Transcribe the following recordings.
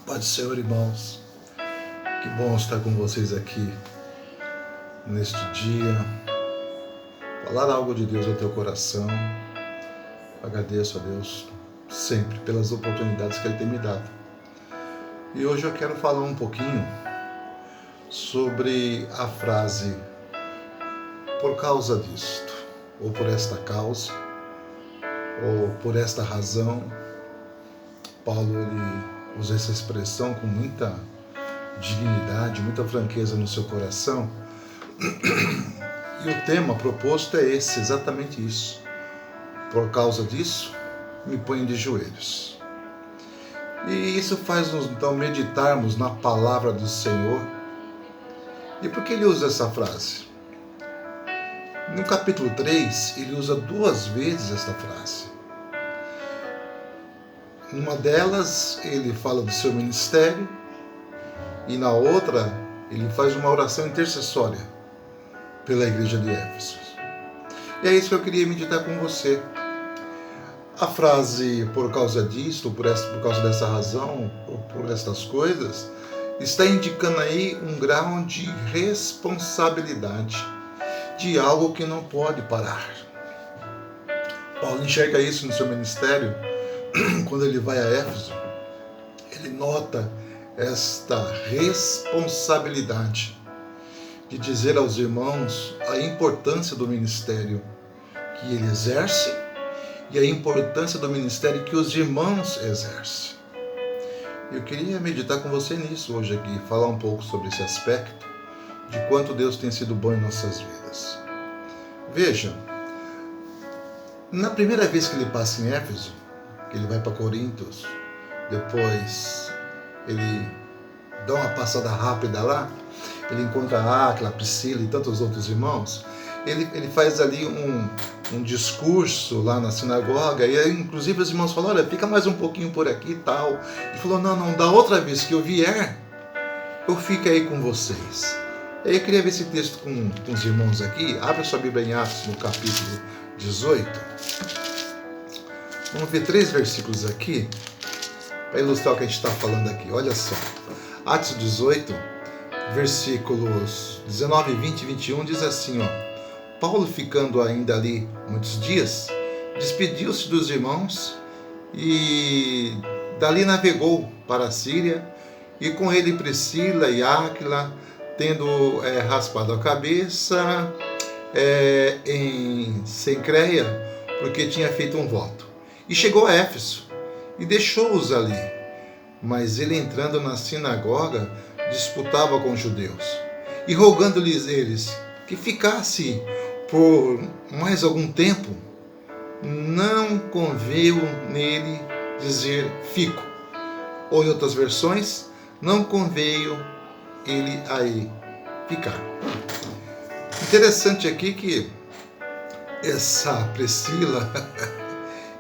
Paz do Senhor, irmãos. Que bom estar com vocês aqui neste dia. Falar algo de Deus ao teu coração. Agradeço a Deus sempre pelas oportunidades que Ele tem me dado. E hoje eu quero falar um pouquinho sobre a frase por causa disto, ou por esta causa, ou por esta razão. Paulo ele usa essa expressão com muita dignidade, muita franqueza no seu coração. E o tema proposto é esse, exatamente isso. Por causa disso, me ponho de joelhos. E isso faz-nos então meditarmos na palavra do Senhor. E por que ele usa essa frase? No capítulo 3, ele usa 2 vezes esta frase. Numa delas, ele fala do seu ministério, e na outra, ele faz uma oração intercessória pela igreja de Éfeso. E é isso que eu queria meditar com você. A frase por causa disto, por causa dessa razão, ou por estas coisas, está indicando aí um grau de responsabilidade de algo que não pode parar. Paulo enxerga isso no seu ministério. Quando ele vai a Éfeso, ele nota esta responsabilidade de dizer aos irmãos a importância do ministério que ele exerce e a importância do ministério que os irmãos exercem. Eu queria meditar com você nisso hoje aqui, falar um pouco sobre esse aspecto de quanto Deus tem sido bom em nossas vidas. Veja, na primeira vez que ele passa em Éfeso, que ele vai para Corintos, depois ele dá uma passada rápida lá, ele encontra a Áquila, a Priscila e tantos outros irmãos, ele faz ali um discurso lá na sinagoga, e aí, inclusive os irmãos falaram, olha, fica mais um pouquinho por aqui e tal. Ele falou, não, da outra vez que eu vier, eu fico aí com vocês. E aí eu queria ver esse texto com os irmãos aqui. Abre sua Bíblia em Atos, no capítulo 18. Vamos ver 3 versículos aqui, para ilustrar o que a gente está falando aqui. Olha só, Atos 18, versículos 19, 20 e 21, diz assim, Paulo, ficando ainda ali muitos dias, despediu-se dos irmãos e dali navegou para a Síria, e com ele Priscila e Áquila, tendo raspado a cabeça em Cencreia, porque tinha feito um voto. E chegou a Éfeso, e deixou-os ali. Mas ele, entrando na sinagoga, disputava com os judeus, e rogando-lhes eles que ficasse por mais algum tempo, não conveio nele dizer fico. Ou em outras versões, não conveio ele aí ficar. Interessante aqui que essa Priscila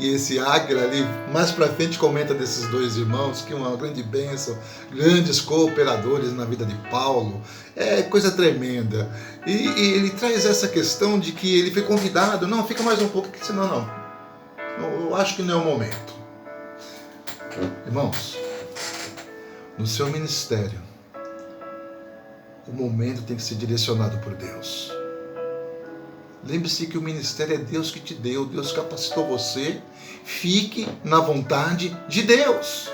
e esse Áquila ali, mais pra frente comenta desses 2 irmãos, que uma grande bênção, grandes cooperadores na vida de Paulo, é coisa tremenda. E ele traz essa questão de que ele foi convidado, não, fica mais um pouco, senão não, eu acho que não é o momento. Irmãos, no seu ministério, o momento tem que ser direcionado por Deus. Lembre-se que o ministério é Deus que te deu, Deus capacitou você. Fique na vontade de Deus.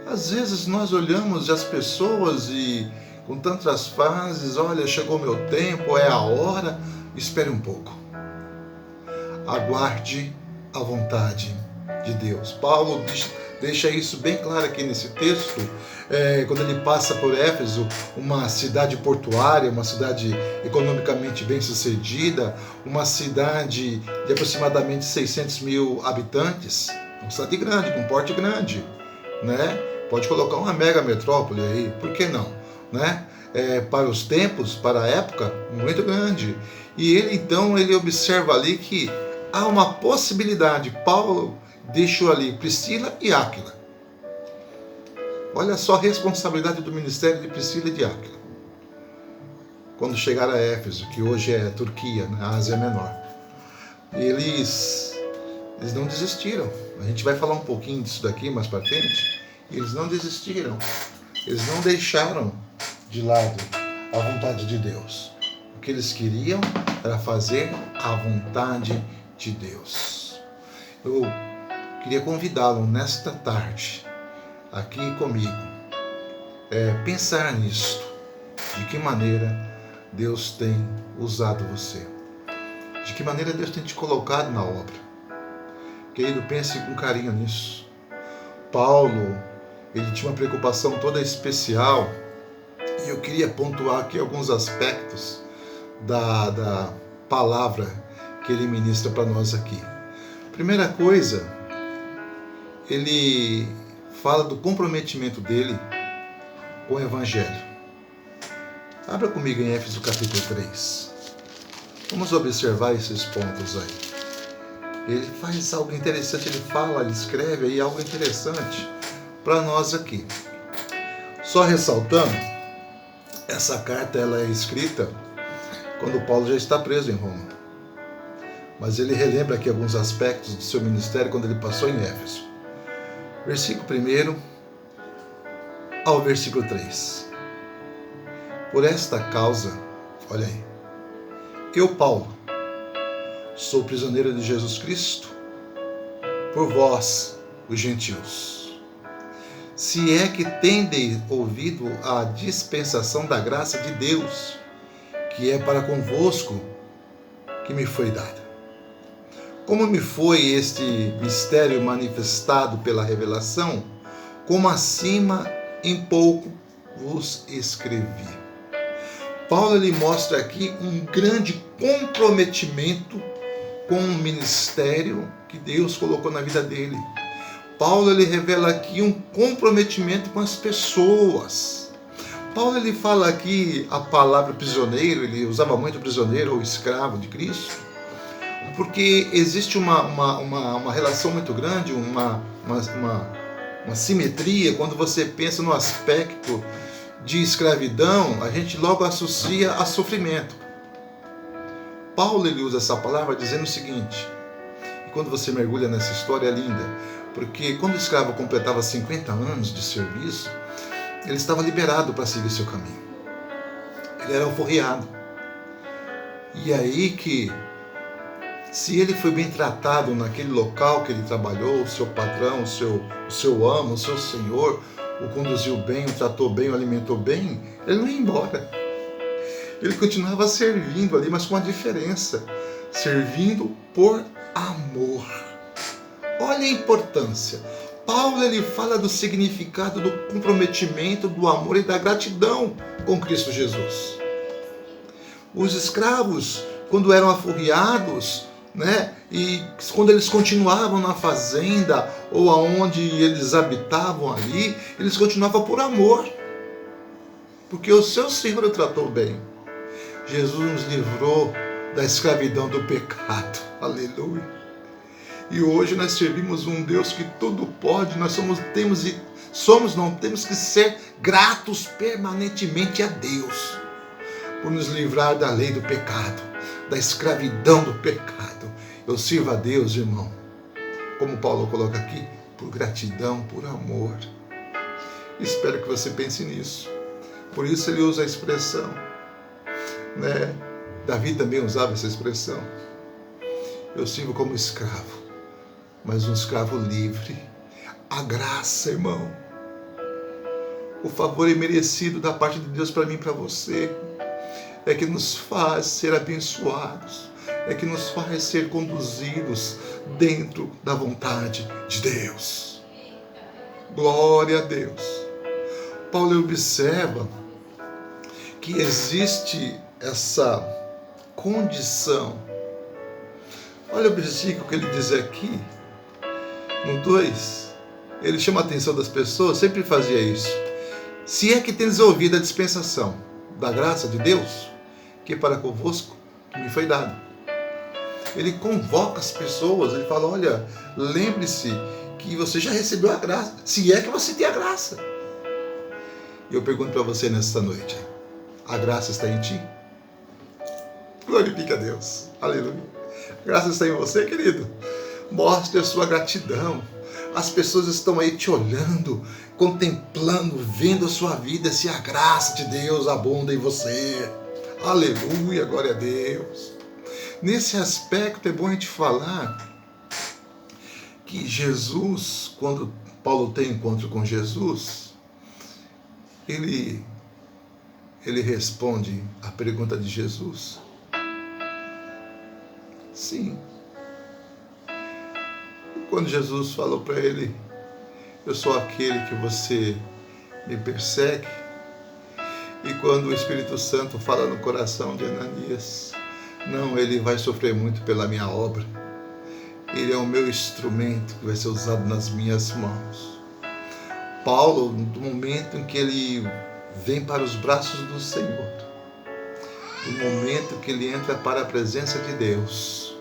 Às vezes nós olhamos as pessoas e com tantas frases, olha, chegou meu tempo, é a hora, espere um pouco. Aguarde a vontade de Deus. Paulo deixa isso bem claro aqui nesse texto, quando ele passa por Éfeso, uma cidade portuária, uma cidade economicamente bem sucedida, uma cidade de aproximadamente 600 mil habitantes, uma cidade grande, com um porte grande, né? Pode colocar uma mega metrópole aí, por que não? Né? Para os tempos, para a época, muito grande. E ele então, ele observa ali que há uma possibilidade. Paulo deixou ali Priscila e Áquila. Olha só a responsabilidade do ministério de Priscila e de Áquila. Quando chegaram a Éfeso, que hoje é Turquia, na Ásia Menor, eles não desistiram. A gente vai falar um pouquinho disso daqui mais para frente. E eles não desistiram. Eles não deixaram de lado a vontade de Deus. O que eles queriam era fazer a vontade de Deus. Eu queria convidá-lo nesta tarde, aqui comigo, pensar nisto. De que maneira Deus tem usado você? De que maneira Deus tem te colocado na obra? Querido, pense com carinho nisso. Paulo, ele tinha uma preocupação toda especial, e eu queria pontuar aqui alguns aspectos da palavra que ele ministra para nós aqui. Primeira coisa, ele fala do comprometimento dele com o Evangelho. Abra comigo em Éfeso capítulo 3. Vamos observar esses pontos aí. Ele faz algo interessante, ele fala, ele escreve aí algo interessante para nós aqui. Só ressaltando, essa carta ela é escrita quando Paulo já está preso em Roma. Mas ele relembra aqui alguns aspectos do seu ministério quando ele passou em Éfeso. Versículo 1 ao versículo 3. Por esta causa, olha aí, eu, Paulo, sou prisioneiro de Jesus Cristo, por vós, os gentios. Se é que tendes ouvido a dispensação da graça de Deus, que é para convosco, que me foi dada. Como me foi este mistério manifestado pela revelação, como acima em pouco vos escrevi. Paulo ele mostra aqui um grande comprometimento com o ministério que Deus colocou na vida dele. Paulo ele revela aqui um comprometimento com as pessoas. Paulo ele fala aqui a palavra prisioneiro, ele usava muito prisioneiro ou escravo de Cristo, porque existe uma relação muito grande, uma simetria quando você pensa no aspecto de escravidão, a gente logo associa a sofrimento. Paulo ele usa essa palavra dizendo o seguinte, e quando você mergulha nessa história é linda, porque quando o escravo completava 50 anos de serviço, ele estava liberado para seguir seu caminho. Ele era alforriado. E aí que, se ele foi bem tratado naquele local que ele trabalhou, o seu patrão, o seu amo, o seu senhor, o conduziu bem, o tratou bem, o alimentou bem, ele não ia embora. Ele continuava servindo ali, mas com uma diferença. Servindo por amor. Olha a importância. Paulo ele fala do significado do comprometimento, do amor e da gratidão com Cristo Jesus. Os escravos, quando eram aforreados, e quando eles continuavam na fazenda ou aonde eles habitavam ali, eles continuavam por amor, porque o seu Senhor o tratou bem. Jesus nos livrou da escravidão do pecado, aleluia. E hoje nós servimos um Deus que tudo pode, nós não temos que ser gratos permanentemente a Deus por nos livrar da lei do pecado, da escravidão do pecado. Eu sirvo a Deus, irmão, como Paulo coloca aqui, por gratidão, por amor. Espero que você pense nisso. Por isso ele usa a expressão, Davi também usava essa expressão. Eu sirvo como escravo, mas um escravo livre. A graça, irmão, o favor imerecido da parte de Deus para mim e para você, é que nos faz ser abençoados, é que nos faz ser conduzidos dentro da vontade de Deus. Glória a Deus. Paulo observa que existe essa condição. Olha o versículo que ele diz aqui, no 2, ele chama a atenção das pessoas, sempre fazia isso. Se é que tendes ouvido a dispensação da graça de Deus, que é para convosco, que me foi dado. Ele convoca as pessoas, ele fala, olha, lembre-se que você já recebeu a graça, se é que você tem a graça. E eu pergunto para você nesta noite, a graça está em ti? Glorifique a Deus, aleluia. A graça está em você, querido. Mostre a sua gratidão, As pessoas estão aí te olhando, contemplando, vendo a sua vida, se a graça de Deus abunda em você. Aleluia, glória a Deus. Nesse aspecto é bom a gente falar que Jesus, quando Paulo tem encontro com Jesus, ele responde a pergunta de Jesus. Sim. Quando Jesus falou para ele, eu sou aquele que você me persegue. E quando o Espírito Santo fala no coração de Ananias, não, ele vai sofrer muito pela minha obra. Ele é o meu instrumento que vai ser usado nas minhas mãos. Paulo, no momento em que ele vem para os braços do Senhor, no momento que ele entra para a presença de Deus,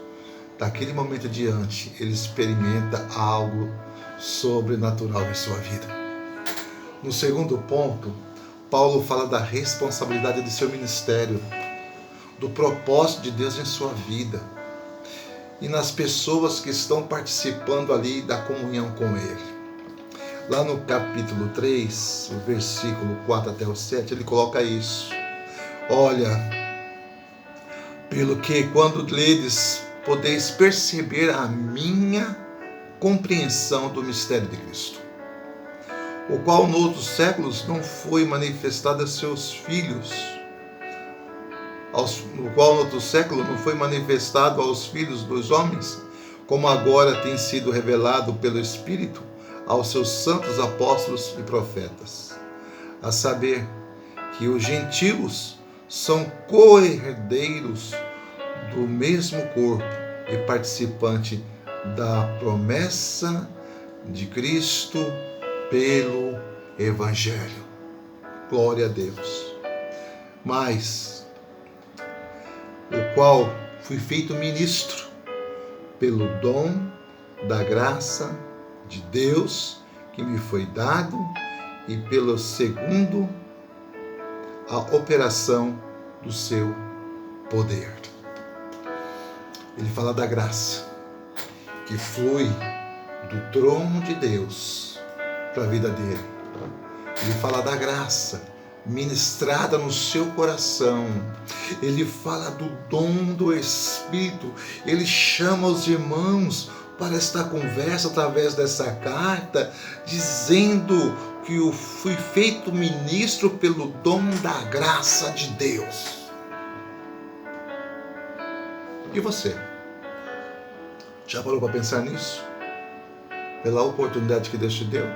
daquele momento diante, ele experimenta algo sobrenatural em sua vida. No segundo ponto, Paulo fala da responsabilidade do seu ministério, do propósito de Deus em sua vida e nas pessoas que estão participando ali da comunhão com Ele. Lá no capítulo 3, o versículo 4 até o 7, ele coloca isso. Olha, pelo que quando ledes, podeis perceber a minha compreensão do mistério de Cristo, o qual noutros séculos não foi manifestado a seus filhos, no qual noutro século não foi manifestado aos filhos dos homens, como agora tem sido revelado pelo Espírito aos seus santos apóstolos e profetas, a saber, que os gentios são co-herdeiros do mesmo corpo e participante da promessa de Cristo pelo Evangelho. Glória a Deus. Mas, o qual fui feito ministro pelo dom da graça de Deus que me foi dado e pelo segundo a operação do seu poder. Ele fala da graça que flui do trono de Deus para a vida dele. Ele fala da graça ministrada no seu coração. Ele fala do dom do Espírito. Ele chama os irmãos para esta conversa através dessa carta, dizendo que eu fui feito ministro pelo dom da graça de Deus. E você? Já parou para pensar nisso? Pela oportunidade que Deus te deu?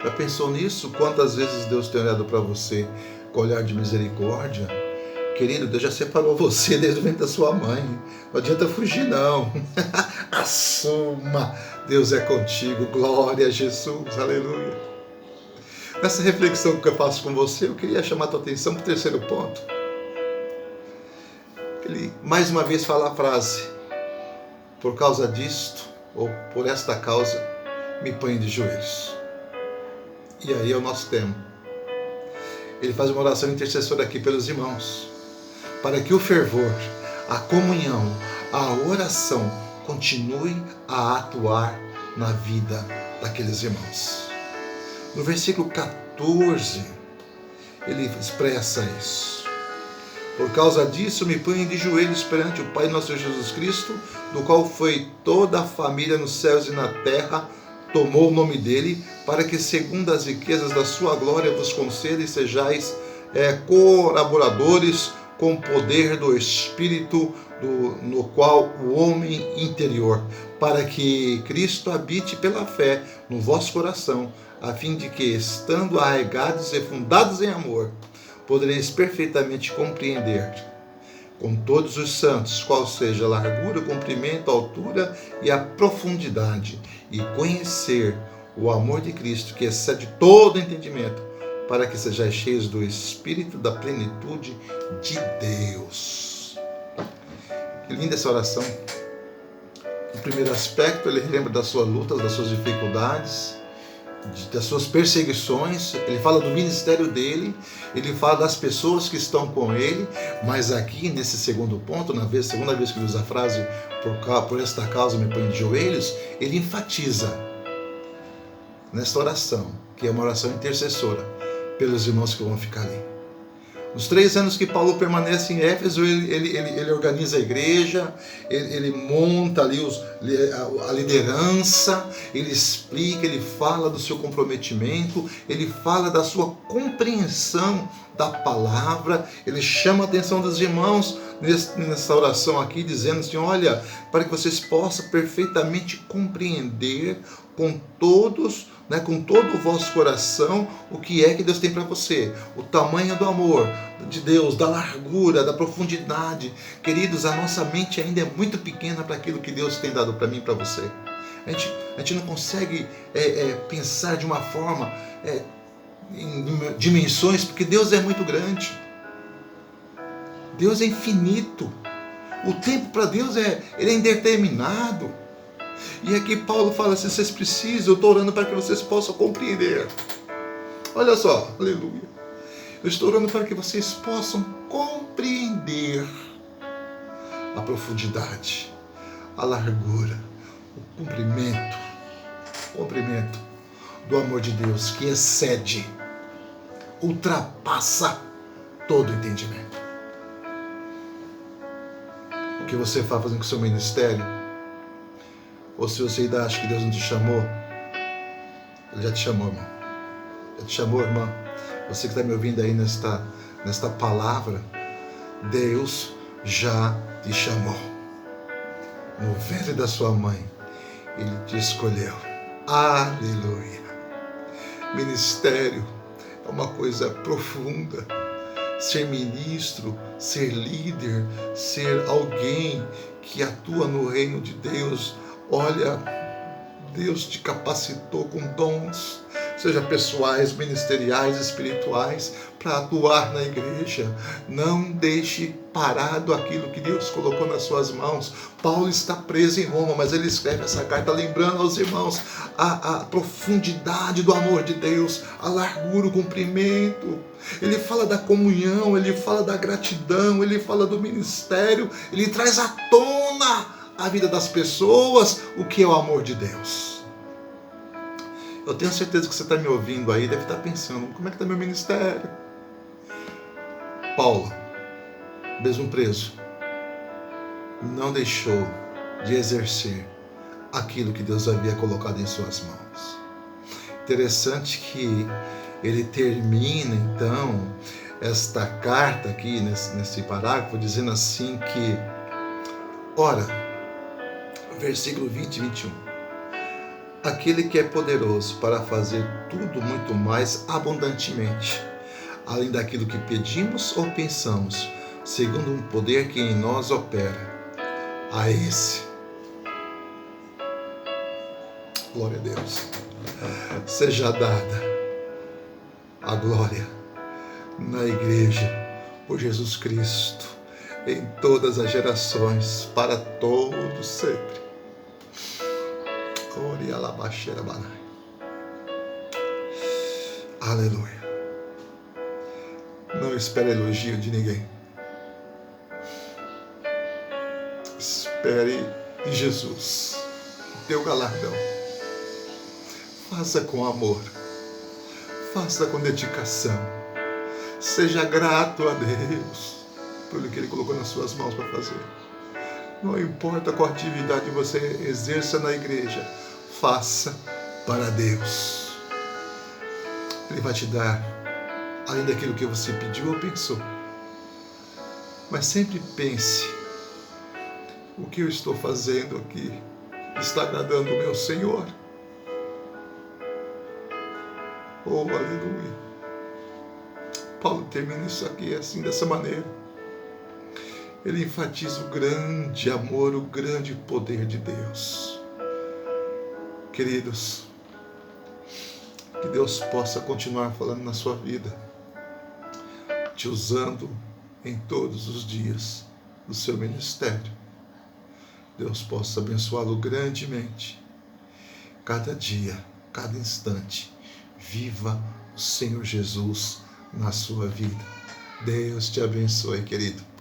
Já pensou nisso? Quantas vezes Deus tem olhado para você com olhar de misericórdia? Querido, Deus já separou você desde o ventre da sua mãe. Não adianta fugir, não. Assuma. Deus é contigo. Glória a Jesus. Aleluia. Nessa reflexão que eu faço com você, eu queria chamar a tua atenção para o terceiro ponto. Ele mais uma vez fala a frase: por causa disto, ou por esta causa, me ponho de joelhos. E aí é o nosso tema. Ele faz uma oração intercessora aqui pelos irmãos, para que o fervor, a comunhão, a oração continue a atuar na vida daqueles irmãos. No versículo 14, ele expressa isso. Por causa disso, me ponho de joelhos perante o Pai nosso Jesus Cristo, do qual foi toda a família nos céus e na terra, tomou o nome dele, para que, segundo as riquezas da sua glória, vos conceda e sejais colaboradores com o poder do Espírito, no qual o homem interior, para que Cristo habite pela fé no vosso coração, a fim de que, estando arraigados e fundados em amor, podereis perfeitamente compreender com todos os santos qual seja a largura, o comprimento, a altura e a profundidade, e conhecer o amor de Cristo, que excede todo entendimento, para que sejais cheios do Espírito, da plenitude de Deus. Que linda essa oração. No primeiro aspecto, ele lembra das suas lutas, das suas dificuldades, das suas perseguições, ele fala do ministério dele, ele fala das pessoas que estão com ele, mas aqui nesse segundo ponto, segunda vez que ele usa a frase por esta causa me ponho de joelhos, ele enfatiza nesta oração, que é uma oração intercessora pelos irmãos que vão ficar ali. Nos 3 anos que Paulo permanece em Éfeso, ele organiza a igreja, ele monta ali a liderança, ele explica, ele fala do seu comprometimento, ele fala da sua compreensão da palavra, ele chama a atenção dos irmãos nessa oração aqui, dizendo assim, olha, para que vocês possam perfeitamente compreender com todos, com todo o vosso coração, o que é que Deus tem para você, o tamanho do amor de Deus, da largura, da profundidade. Queridos, a nossa mente ainda é muito pequena para aquilo que Deus tem dado para mim e para você. A gente não consegue pensar de uma forma, em dimensões, porque Deus é muito grande. Deus é infinito. O tempo para Deus ele é indeterminado. E aqui Paulo fala assim, vocês precisam, eu estou orando para que vocês possam compreender. Olha só, aleluia. Eu estou orando para que vocês possam compreender a profundidade, a largura, o comprimento do amor de Deus, que excede, ultrapassa todo entendimento. O que você está fazendo com o seu ministério, ou se você ainda acha que Deus não te chamou, Ele já te chamou, irmão. Já te chamou, irmão. Você que está me ouvindo aí nesta palavra, Deus já te chamou. No ventre da sua mãe, Ele te escolheu. Aleluia. Ministério é uma coisa profunda. Ser ministro, ser líder, ser alguém que atua no reino de Deus. Olha, Deus te capacitou com dons, seja pessoais, ministeriais, espirituais, para atuar na igreja. Não deixe parado aquilo que Deus colocou nas suas mãos. Paulo está preso em Roma, mas ele escreve essa carta lembrando aos irmãos a profundidade do amor de Deus, a largura, o comprimento. Ele fala da comunhão, ele fala da gratidão, ele fala do ministério, ele traz à tona a vida das pessoas, o que é o amor de Deus. Eu tenho certeza que você está me ouvindo aí, deve estar pensando, como é que está meu ministério? Paulo, mesmo preso, não deixou de exercer aquilo que Deus havia colocado em suas mãos. Interessante que ele termina então esta carta aqui, nesse parágrafo, dizendo assim que, ora, versículo 20 e 21, aquele que é poderoso para fazer tudo muito mais abundantemente, além daquilo que pedimos ou pensamos, segundo um poder que em nós opera, a esse, glória a Deus, seja dada a glória na igreja por Jesus Cristo, em todas as gerações, para todos sempre. Aleluia. Não espere elogio de ninguém. Espere em Jesus, teu galardão. Faça com amor. Faça com dedicação. Seja grato a Deus pelo que Ele colocou nas suas mãos para fazer. Não importa qual atividade você exerça na igreja, faça para Deus. Ele vai te dar além daquilo que você pediu ou pensou. Mas sempre pense, o que eu estou fazendo aqui está agradando o meu Senhor? Oh, aleluia. Paulo termina isso aqui assim, dessa maneira. Ele enfatiza o grande amor, o grande poder de Deus. Queridos, que Deus possa continuar falando na sua vida, te usando em todos os dias do seu ministério. Deus possa abençoá-lo grandemente, cada dia, cada instante, Viva o Senhor Jesus na sua vida. Deus te abençoe, querido.